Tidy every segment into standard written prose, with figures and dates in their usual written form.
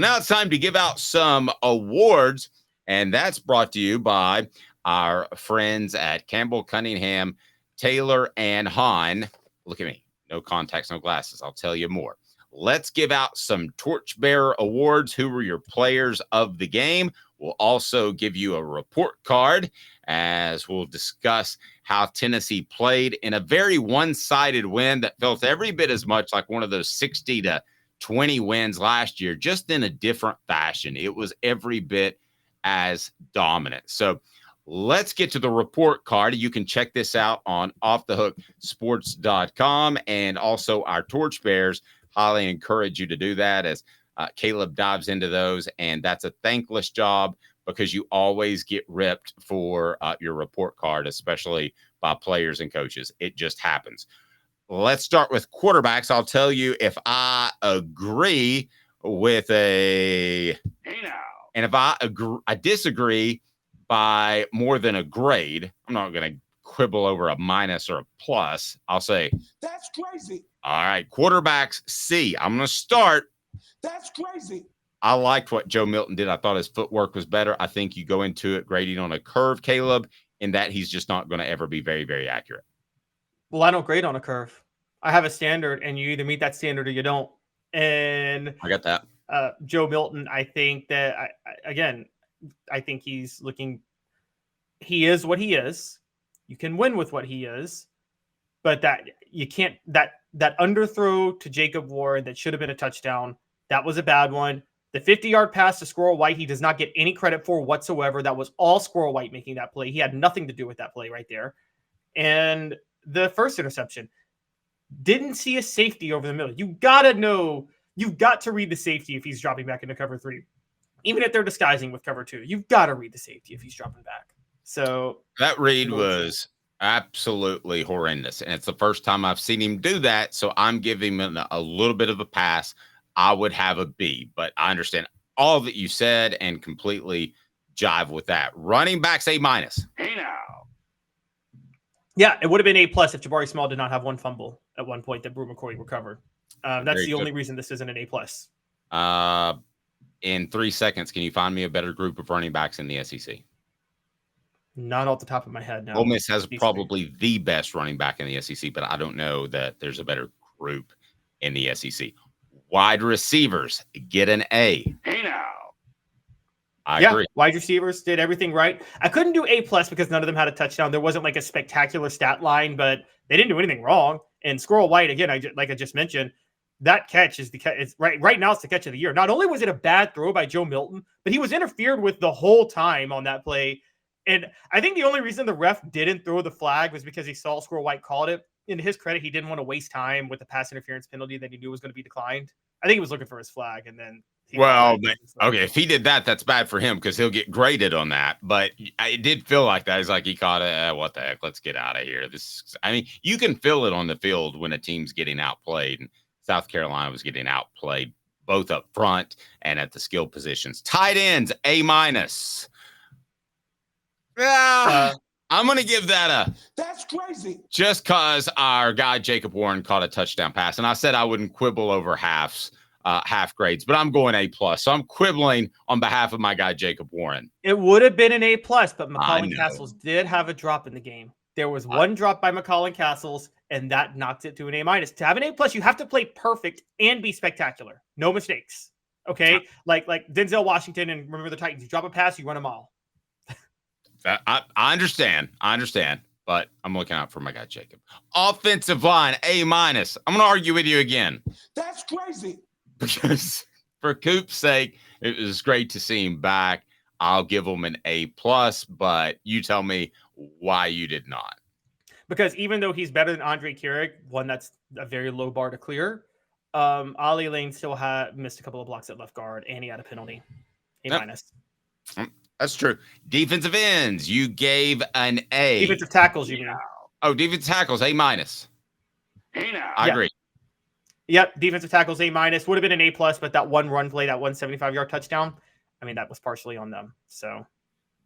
Now it's time to give out some awards, and that's brought to you by our friends at Campbell, Cunningham, Taylor, and Hahn. Look at me. No contacts, no glasses. I'll tell you more. Let's give out some Torchbearer Awards. Who were your players of the game? We'll also give you a report card as we'll discuss how Tennessee played in a very one-sided win that felt every bit as much like one of those 60-20 wins last year, just in a different fashion. It was every bit as dominant. So let's get to the report card. You can check this out on offthehooksports.com, and also our Torchbearers. Highly encourage you to do that as Caleb dives into those. And that's a thankless job because you always get ripped for your report card, especially by players and coaches. It just happens. Let's start with quarterbacks. I'll tell you if I agree with and if I disagree by more than a grade. I'm not going to quibble over a minus or a plus. I'll say that's crazy. All right, quarterbacks C. I'm going to start. That's crazy. I liked what Joe Milton did. I thought his footwork was better. I think you go into it grading on a curve, Caleb, in that he's just not going to ever be very, very accurate. Well, I don't grade on a curve. I have a standard, and you either meet that standard or you don't. And I got that. Joe Milton, I think that, I think he's looking – he is what he is. You can win with what he is. But that you can't – that underthrow to Jacob Ward that should have been a touchdown, that was a bad one. The 50-yard pass to Squirrel White, he does not get any credit for whatsoever. That was all Squirrel White making that play. He had nothing to do with that play right there. And the first interception, didn't see a safety over the middle. You got to know, you've got to read the safety if he's dropping back into cover 3. Even if they're disguising with cover 2, you've got to read the safety if he's dropping back. So that read was absolutely horrendous. And it's the first time I've seen him do that. So I'm giving him a little bit of a pass. I would have a B, but I understand all that you said and completely jive with that. Running backs A-. Hey now. Yeah, it would have been A+ if Jabari Small did not have one fumble at one point that Brew McCoy recovered. That's the only reason this isn't an A+. In 3 seconds, can you find me a better group of running backs in the SEC? Not off the top of my head, no. Ole Miss has probably the best running back in the SEC, but I don't know that there's a better group in the SEC. Wide receivers get an A. Hey now. I agree. Wide receivers did everything right. I couldn't do A+ because none of them had a touchdown. There wasn't like a spectacular stat line, but they didn't do anything wrong. And Squirrel White, again, like I just mentioned, that catch is the catch. It's right now it's the catch of the year. Not only was it a bad throw by Joe Milton, but he was interfered with the whole time on that play. And I think the only reason the ref didn't throw the flag was because he saw Squirrel White called it. In his credit, he didn't want to waste time with the pass interference penalty that he knew was going to be declined. I think he was looking for his flag, and then okay, if he did that, that's bad for him because he'll get graded on that. But it did feel like that. It's like he caught it. What the heck? Let's get out of here. You can feel it on the field when a team's getting outplayed. And South Carolina was getting outplayed both up front and at the skill positions. Tight ends A-. I'm going to give that that's crazy. Just because our guy Jacob Warren caught a touchdown pass. And I said I wouldn't quibble over half grades, but I'm going A+. So I'm quibbling on behalf of my guy Jacob Warren. It would have been an A+, but McCollum Castles did have a drop in the game. There was one drop by McCollum Castles, and that knocked it to an A-. To have an A+, you have to play perfect and be spectacular. No mistakes. Okay? Like Denzel Washington and remember the Titans. You drop a pass, you run a mile. I understand, but I'm looking out for my guy Jacob. Offensive line A-. I'm going to argue with you again. That's crazy. Because for Coop's sake, it was great to see him back. I'll give him an A+, but you tell me why you did not. Because even though he's better than Andre Carrick, one that's a very low bar to clear, Ollie Lane still missed a couple of blocks at left guard, and he had a penalty. A-. That's true. Defensive ends, you gave an A. Defensive tackles, you mean? Oh, defensive tackles, A-. Hey now. I agree. Yep, defensive tackles A-. Would have been an A+, but that one run play, that 175-yard touchdown, I mean, that was partially on them. So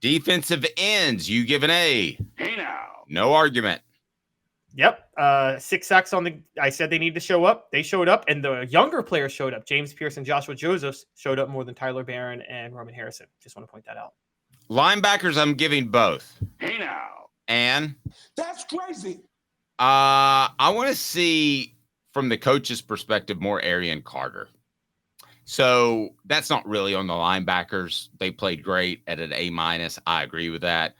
defensive ends, you give an A. Hey now. No argument. Yep. 6 sacks on the. I said they need to show up. They showed up, and the younger players showed up. James Pierce and Joshua Josephs showed up more than Tyler Barron and Roman Harrison. Just want to point that out. Linebackers, I'm giving both. Hey now. And That's crazy. I want to see from the coach's perspective more Arian Carter. So that's not really on the linebackers. They played great at an A-. I agree with that.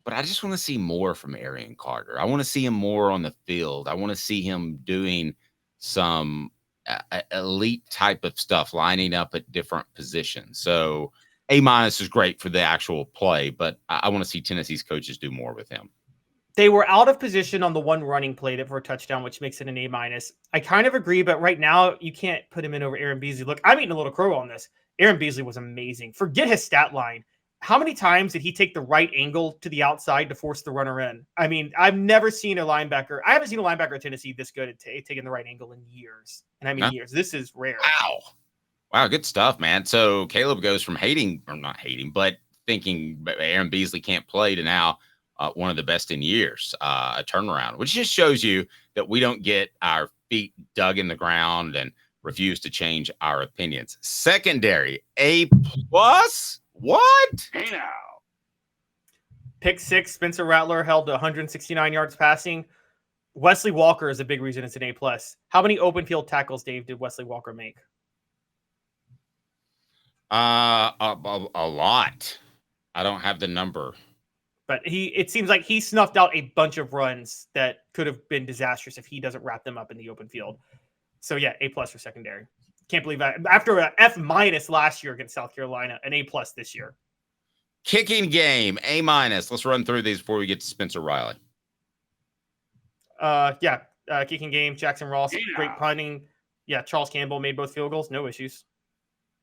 But I just want to see more from Arian Carter. I want to see him more on the field. I want to see him doing some elite type of stuff, lining up at different positions. So A- is great for the actual play, but I want to see Tennessee's coaches do more with him. They were out of position on the one running play for a touchdown, which makes it an A-. I kind of agree, but right now you can't put him in over Aaron Beasley. Look, I'm eating a little crow on this. Aaron Beasley was amazing. Forget his stat line. How many times did he take the right angle to the outside to force the runner in? I mean, I've never seen a linebacker. I haven't seen a linebacker at Tennessee this good at taking the right angle in years. And I mean, years. This is rare. Wow. Good stuff, man. So Caleb goes from not hating, but thinking Aaron Beasley can't play to now one of the best in years, a turnaround, which just shows you that we don't get our feet dug in the ground and refuse to change our opinions. Secondary, A+. What? Hey now. Pick 6, Spencer Rattler held 169 yards passing. Wesley Walker is a big reason it's an A+. How many open field tackles, Dave, did Wesley Walker make? A lot. I don't have the number. But it seems like he snuffed out a bunch of runs that could have been disastrous if he doesn't wrap them up in the open field. So yeah, A+ for secondary. Can't believe that. After an F- last year against South Carolina, an A+ this year. Kicking game, A-. Let's run through these before we get to Spencer Riley. Kicking game, Jackson Ross, great punting. Yeah, Charles Campbell made both field goals, no issues.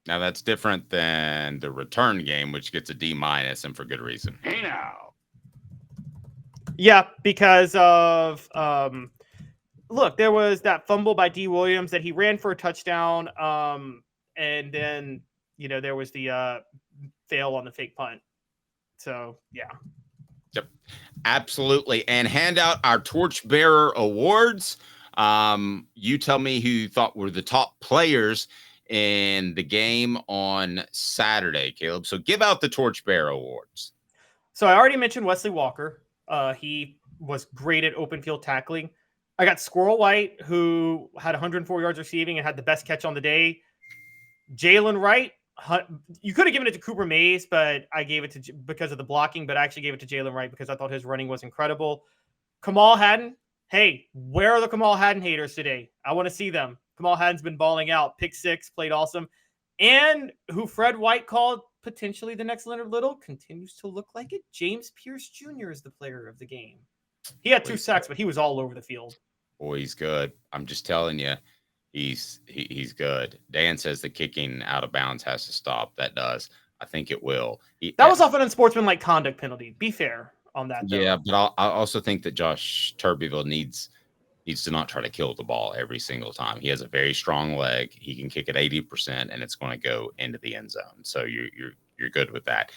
Now that's different than the return game, which gets a D- and for good reason. Hey now. Yeah, because of look, there was that fumble by D. Williams that he ran for a touchdown, and then there was the fail on the fake punt. So yeah. Yep, absolutely. And hand out our Torchbearer Awards. You tell me who you thought were the top players in the game on Saturday, Caleb. So give out the Torchbearer Awards. So I already mentioned Wesley Walker. He was great at open field tackling. I got Squirrel White, who had 104 yards receiving and had the best catch on the day. Jalen Wright, you could have given it to Cooper Mays, but I gave it to because of the blocking, but I actually gave it to Jalen Wright because I thought his running was incredible. Kamal Hadden, hey, where are the Kamal Hadden haters today? I want to see them. Kamal Hadden's been balling out. Pick 6, played awesome. And who Fred White called potentially the next Leonard Little, continues to look like it. James Pierce Jr. is the player of the game. He had 2 sacks, but he was all over the field. Boy, he's good. I'm just telling you, he's good. Dan says the kicking out of bounds has to stop. That does. I think it will. That was off an unsportsmanlike conduct penalty. Be fair on that, though. Yeah, but I also think that Josh Turbeville needs to not try to kill the ball every single time. He has a very strong leg. He can kick it 80%, and it's going to go into the end zone. So you're good with that.